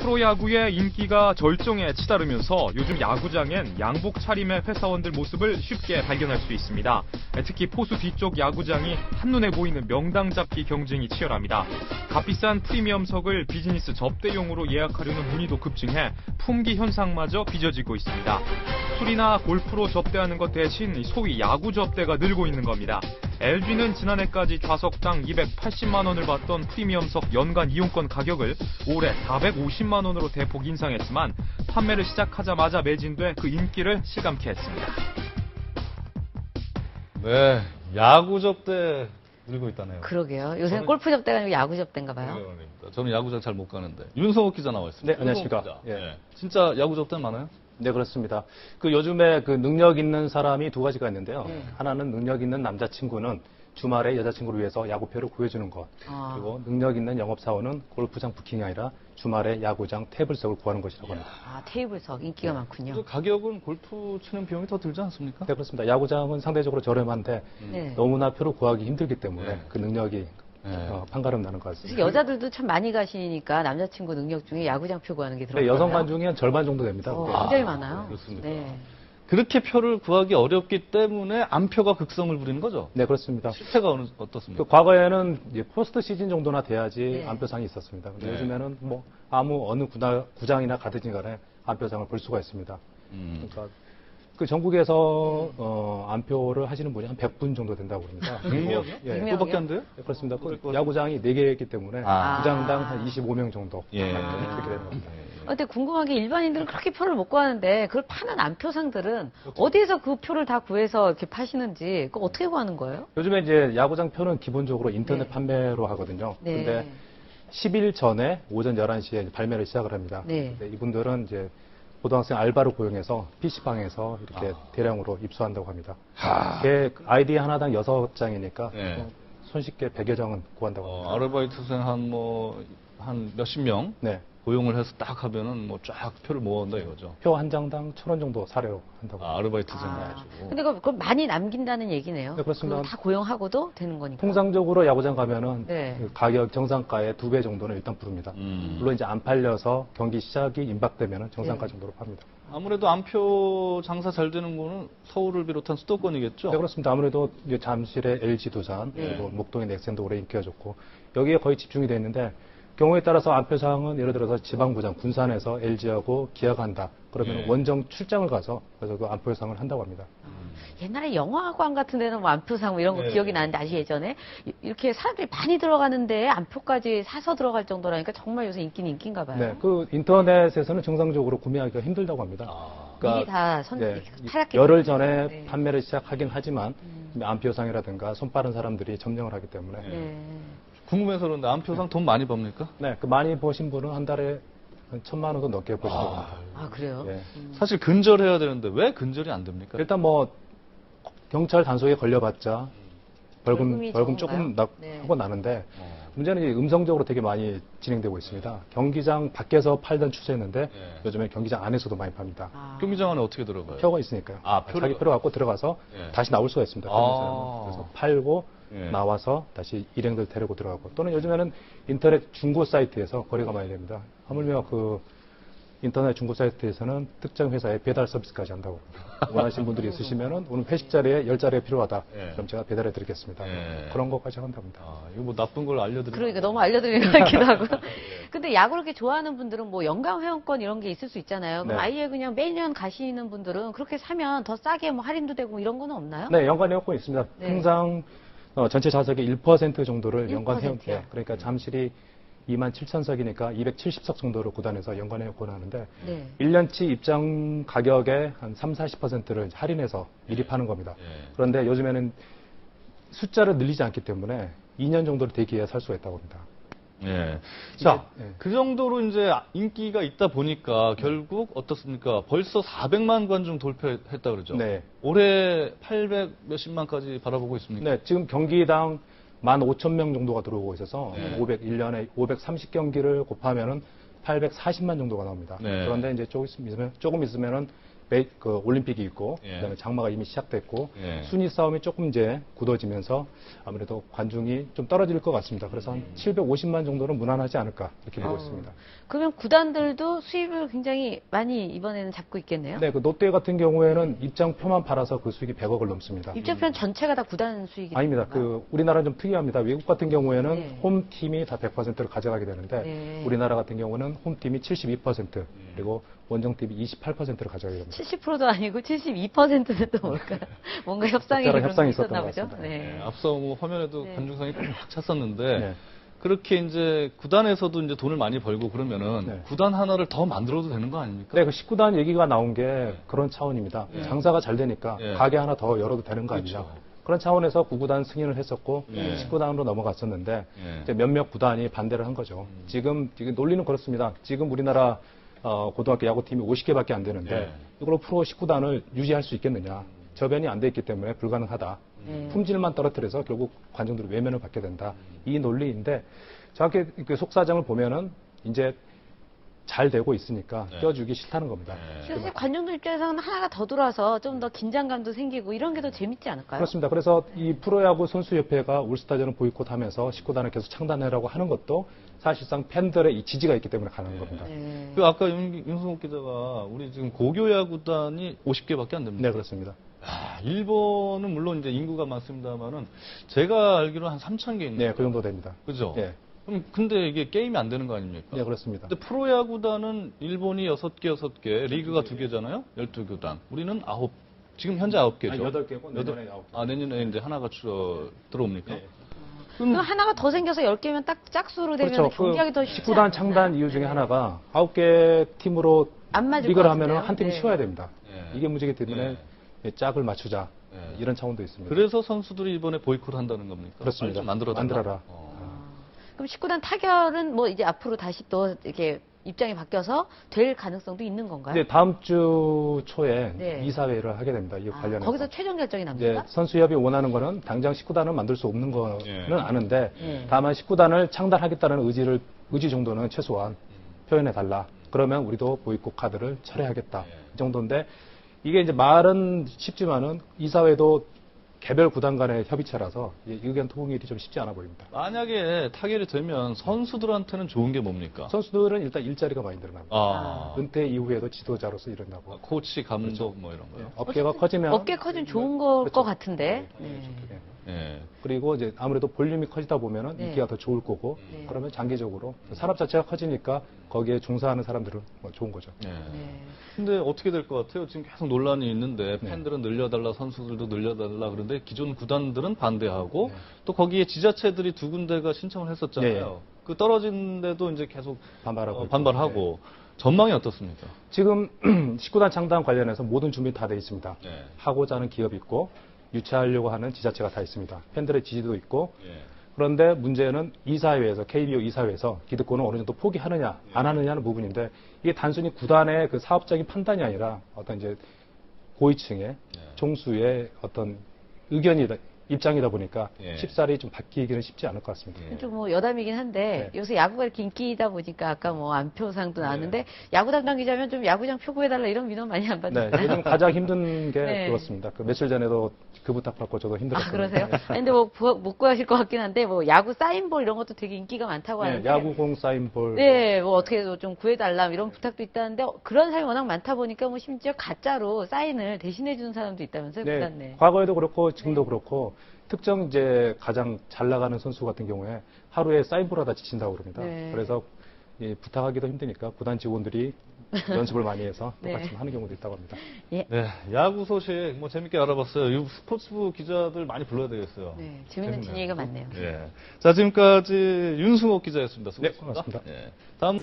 프로야구의 인기가 절정에 치달으면서 요즘 야구장엔 양복 차림의 회사원들 모습을 쉽게 발견할 수 있습니다. 특히 포수 뒤쪽 야구장이 한눈에 보이는 명당 잡기 경쟁이 치열합니다. 값비싼 프리미엄석을 비즈니스 접대용으로 예약하려는 문의도 급증해 품귀 현상마저 빚어지고 있습니다. 술이나 골프로 접대하는 것 대신 소위 야구 접대가 늘고 있는 겁니다. LG는 지난해까지 좌석당 280만 원을 받던 프리미엄석 연간 이용권 가격을 올해 450만 원으로 대폭 인상했지만 판매를 시작하자마자 매진돼 그 인기를 실감케 했습니다. 네, 야구 접대 늘고 있다네요. 그러게요. 요새는 골프 접대가 아니고 야구 접대인가 봐요. 저는 야구장 잘 못 가는데. 윤성욱 기자 나와 있습니다. 네, 안녕하십니까. 기자. 예. 네. 진짜 야구 접대 많아요? 네, 그렇습니다. 요즘에 능력 있는 사람이 두 가지가 있는데요. 하나는 능력 있는 남자친구는 주말에 여자친구를 위해서 야구표를 구해주는 것. 그리고 능력 있는 영업사원은 골프장 부킹이 아니라 주말에 야구장 테이블석을 구하는 것이라고 합니다. 테이블석 인기가 많군요. 가격은 골프 치는 비용이 더 들지 않습니까? 네, 그렇습니다. 야구장은 상대적으로 저렴한데 너무나 표를 구하기 힘들기 때문에 그 능력이 판가름 나는 것 같습니다. 여자들도 참 많이 가시니까 남자친구 능력 중에 야구장 표 구하는 게 들어가요. 네, 여성관 중에 한 절반 정도 됩니다. 굉장히 많아요. 그렇습니까? 네. 그렇게 표를 구하기 어렵기 때문에 안표가 극성을 부리는 거죠? 네, 그렇습니다. 실태가 어떻습니까? 과거에는 이제 포스트 시즌 정도나 돼야지 네. 안표상이 있었습니다. 근데 네. 요즘에는 어느 구장이나 가든지 간에 안표상을 볼 수가 있습니다. 그러니까 전국에서 안표를 하시는 분이 한 100분 정도 된다고 합니다. 100명이요? 예. 100명? 그거밖에 안 돼요? 네, 그렇습니다. 야구장이 4개이기 때문에 구장당 한 25명 정도 예. 그렇게 되는 겁니다. 근데 궁금한 게 일반인들은 그렇게 표를 못 구하는데 그걸 파는 안표상들은 어디에서 그 표를 다 구해서 이렇게 파시는지 그거 어떻게 구하는 거예요? 요즘에 이제 야구장 표는 기본적으로 인터넷 네. 판매로 하거든요. 네. 근데 10일 전에 오전 11시에 발매를 시작을 합니다. 네. 근데 이분들은 이제 고등학생 알바를 고용해서 PC방에서 이렇게 대량으로 입수한다고 합니다. 아이디 하나당 6장이니까 네. 손쉽게 100여 장은 구한다고 합니다. 아르바이트생 한 몇십 명 네. 고용을 해서 딱 하면은 쫙 표를 모아온다 이거죠. 표 한 장당 1,000원 정도 사려고 한다고. 아르바이트생 해가지고. 근데 그걸 많이 남긴다는 얘기네요. 네, 그렇습니다. 그거 다 고용하고도 되는 거니까. 통상적으로 야구장 가면은 네. 그 가격 정상가의 2배 정도는 일단 부릅니다. 물론 이제 안 팔려서 경기 시작이 임박되면은 정상가 정도로 팝니다. 아무래도 안표 장사 잘 되는 거는 서울을 비롯한 수도권이겠죠? 네, 그렇습니다. 아무래도 이제 잠실의 LG 두산, 그리고 목동의 넥센도 오래 인기가 좋고 여기에 거의 집중이 되어 있는데 경우에 따라서 안표상은 예를 들어서 지방구장, 군산에서 LG하고 기아가 한다. 그러면 원정 출장을 가서 그래서 그 안표상을 한다고 합니다. 옛날에 영화관 같은 데는 안표상 이런 거 기억이 나는데 아주 예전에 이렇게 사람들이 많이 들어가는데 안표까지 사서 들어갈 정도라니까 정말 요새 인기는 인기인가 봐요. 네, 인터넷에서는 정상적으로 구매하기가 힘들다고 합니다. 미리 다 타락했기 열흘 전에 네. 판매를 시작하긴 하지만 안표상이라든가 손 빠른 사람들이 점령을 하기 때문에 궁금해서 그런데 안표상 돈 많이 법니까? 네, 많이 버신 분은 한 달에 한 1,000만 원도 넘게 버시다고 합니다. 그래요? 예. 사실 근절해야 되는데 왜 근절이 안 됩니까? 일단 경찰 단속에 걸려봤자 벌금 조금 하고 나는데 문제는 이제 음성적으로 되게 많이 진행되고 있습니다. 경기장 밖에서 팔던 추세였는데 요즘에 경기장 안에서도 많이 팝니다. 경기장 안에 어떻게 들어가요? 표가 있으니까요. 자기 표를 갖고 들어가서 다시 나올 수가 있습니다. 그래서 팔고 나와서 다시 일행들 데리고 들어가고 또는 요즘에는 인터넷 중고 사이트에서 거래가 많이 됩니다. 하물며 인터넷 중고 사이트에서는 특정 회사에 배달 서비스까지 한다고. 원하시는 분들이 있으시면은 오늘 회식 자리에 10자리가 필요하다. 그럼 제가 배달해 드리겠습니다. 그런 것까지 한답니다. 이거 나쁜 걸 알려드리는 그러니까 너무 알려드리는 것 같기도 하고. 근데 야구를 이렇게 좋아하는 분들은 연간 회원권 이런 게 있을 수 있잖아요. 그럼 아예 그냥 매년 가시는 분들은 그렇게 사면 더 싸게 할인도 되고 이런 거는 없나요? 네, 연간 회원권이 있습니다. 통상 전체 좌석의 1% 정도를 연간 회원권. 그러니까 잠실이 27,000석이니까 270석 정도를 구단해서 연간 회원권을 하는데 1년치 입장 가격의 한 30-40%를 할인해서 미리 파는 겁니다. 그런데 요즘에는 숫자를 늘리지 않기 때문에 2년 정도를 대기해야 살 수가 있다고 합니다. 자, 그 정도로 이제 인기가 있다 보니까 결국 어떻습니까? 벌써 400만 관중 돌파했다 그러죠? 네. 올해 800 몇십만까지 바라보고 있습니까? 네, 지금 경기당 15,000명 정도가 들어오고 있어서 1년에 530경기를 곱하면은 840만 정도가 나옵니다. 그런데 이제 조금 있으면은 그 올림픽이 있고 예. 그다음에 장마가 이미 시작됐고 예. 순위 싸움이 조금 이제 굳어지면서 아무래도 관중이 좀 떨어질 것 같습니다. 그래서 한 750만 정도는 무난하지 않을까 이렇게 보고 있습니다. 그러면 구단들도 수입을 굉장히 많이 이번에는 잡고 있겠네요. 네, 그 롯데 같은 경우에는 입장표만 팔아서 그 수익이 100억을 넘습니다. 입장표는 전체가 다 구단 수익이 아닙니다. 그 우리나라는 좀 특이합니다. 외국 같은 경우에는 네. 홈팀이 다 100%를 가져가게 되는데 네. 우리나라 같은 경우는 홈팀이 72% 그리고 원정팀이 28%를 가져가게 됩니다. 70%도 아니고 72%는 또 뭘까요? 뭔가 협상이 적절한 협상이 있었던 있었나 것 보죠. 같습니다. 네. 앞서 뭐 화면에도 네. 관중상이 꽉 찼었는데 네. 그렇게 이제 구단에서도 이제 돈을 많이 벌고 그러면은 네. 구단 하나를 더 만들어도 되는 거 아닙니까? 네, 그 19단 얘기가 나온 게 그런 차원입니다. 네. 장사가 잘 되니까 네. 가게 하나 더 열어도 되는 거 그렇죠. 아니냐. 그런 차원에서 9구단 승인을 했었고 네. 19단으로 넘어갔었는데 네. 이제 몇몇 구단이 반대를 한 거죠. 지금 논리는 그렇습니다. 지금 우리나라 고등학교 야구팀이 50개밖에 안 되는데 네. 이걸로 프로 19단을 유지할 수 있겠느냐. 저변이 안 돼 있기 때문에 불가능하다. 품질만 떨어뜨려서 결국 관중들이 외면을 받게 된다. 이 논리인데 정확히 그 속사정을 보면은 이제 잘 되고 있으니까 네. 껴주기 싫다는 겁니다. 사실 관중들 입장에서는 하나가 더 들어와서 좀 더 긴장감도 생기고 이런 게 더 재밌지 않을까요? 그렇습니다. 그래서 이 프로야구 선수협회가 올스타전을 보이콧하면서 19단을 계속 창단하라고 하는 것도 사실상 팬들의 이 지지가 있기 때문에 가능한 겁니다. 네. 그 아까 윤승욱 기자가 우리 지금 고교야구단이 50개밖에 안 됩니다. 네, 그렇습니다. 일본은 물론 이제 인구가 많습니다만은 제가 알기로는 한 3,000개 있는. 네, 그 정도 됩니다. 그죠? 네, 그럼 근데 이게 게임이 안 되는 거 아닙니까? 네, 그렇습니다. 근데 프로야구단은 일본이 6개, 리그가 2개잖아요? 12교단. 우리는 9, 지금 현재 9개죠. 아니, 8개고 내년에 9개. 내년에 이제 하나가 들어옵니까? 네. 그럼 하나가 더 생겨서 10개면 딱 짝수로 되면 그렇죠. 경기하기 더 그 쉽지 19단 않나요? 창단 이유 중에 하나가 9개 팀으로 안 맞을 리그를 것 하면은 같은데요? 한 팀이 네. 쉬어야 됩니다. 네. 이게 문제이기 때문에 짝을 맞추자. 네. 이런 차원도 있습니다. 그래서 선수들이 이번에 보이콧 한다는 겁니까? 그렇습니다. 빨리 좀 만들어라. 그럼 19단 타결은 뭐 이제 앞으로 다시 또 이렇게 입장이 바뀌어서 될 가능성도 있는 건가요? 이제 다음 주 초에 네. 이사회를 하게 됩니다. 이 관련해서. 거기서 최종 결정이 이제 납니까? 선수협이 원하는 거는 당장 19단을 만들 수 없는 거는 예. 아는데 예. 다만 19단을 창단하겠다는 의지 정도는 최소한 표현해 달라. 그러면 우리도 보이콧 카드를 철회하겠다. 이 정도인데 이게 이제 말은 쉽지만은 이사회도 개별 구단 간의 협의체라서 의견 통일이 좀 쉽지 않아 보입니다. 만약에 타결이 되면 선수들한테는 좋은 게 뭡니까? 선수들은 일단 일자리가 많이 늘어납니다. 은퇴 이후에도 지도자로서 일어나고 코치, 감독 뭐 이런 거요. 업계가 커지면 업계 커지면 좋은 걸 그렇죠. 것 같은데. 네. 예. 그리고 이제 아무래도 볼륨이 커지다 보면은 네. 인기가 더 좋을 거고 네. 그러면 장기적으로 산업 자체가 커지니까 거기에 종사하는 사람들은 뭐 좋은 거죠. 예. 네. 근데 어떻게 될 것 같아요? 지금 계속 논란이 있는데 팬들은 늘려달라, 선수들도 늘려달라 그런데 기존 구단들은 반대하고 또 거기에 지자체들이 두 군데가 신청을 했었잖아요. 네. 그 떨어진데도 이제 계속 반발하고 반발하고 전망이 어떻습니까? 지금 19단 창단 관련해서 모든 준비 다 돼 있습니다. 네. 하고자 하는 기업이 있고 유치하려고 하는 지자체가 다 있습니다. 팬들의 지지도 있고 예. 그런데 문제는 이사회에서 KBO 이사회에서 기득권을 어느 정도 포기하느냐 안 하느냐는 부분인데 이게 단순히 구단의 그 사업적인 판단이 아니라 어떤 이제 고위층의 종수의 어떤 의견이다 입장이다 보니까 예. 쉽사리 좀 바뀌기는 쉽지 않을 것 같습니다. 예. 좀 뭐 여담이긴 한데 네. 요새 야구가 이렇게 인기다 보니까 아까 뭐 안표상도 나왔는데 야구 담당 기자면 좀 야구장 표구해달라 이런 민원 많이 안 네, 받나요? 요즘 가장 힘든 게 네. 그렇습니다. 그 며칠 전에도 그 부탁받고 저도 힘들었어요. 아, 그러세요? 근데 뭐 못 구하실 것 같긴 한데 뭐 야구 사인볼 이런 것도 되게 인기가 많다고 네, 하는데 야구공 사인볼. 네, 뭐 어떻게 좀 구해달라 이런 부탁도 있다는데 그런 사람이 워낙 많다 보니까 뭐 심지어 가짜로 사인을 대신해 주는 사람도 있다면서요? 네, 구단 내. 과거에도 그렇고 지금도 그렇고 특정 이제 가장 잘 나가는 선수 같은 경우에 하루에 사인볼 하다 지친다고 그럽니다. 네. 그래서 부탁하기도 힘드니까 구단 직원들이 연습을 많이 해서 네. 똑같이 하는 경우도 있다고 합니다. 네, 야구 소식 뭐 재밌게 알아봤어요. 이 스포츠부 기자들 많이 불러야 되겠어요. 네, 재밌는 뒷얘기가 많네요. 예. 자, 지금까지 윤승옥 기자였습니다. 수고하셨습니다. 고맙습니다. 예. 다음.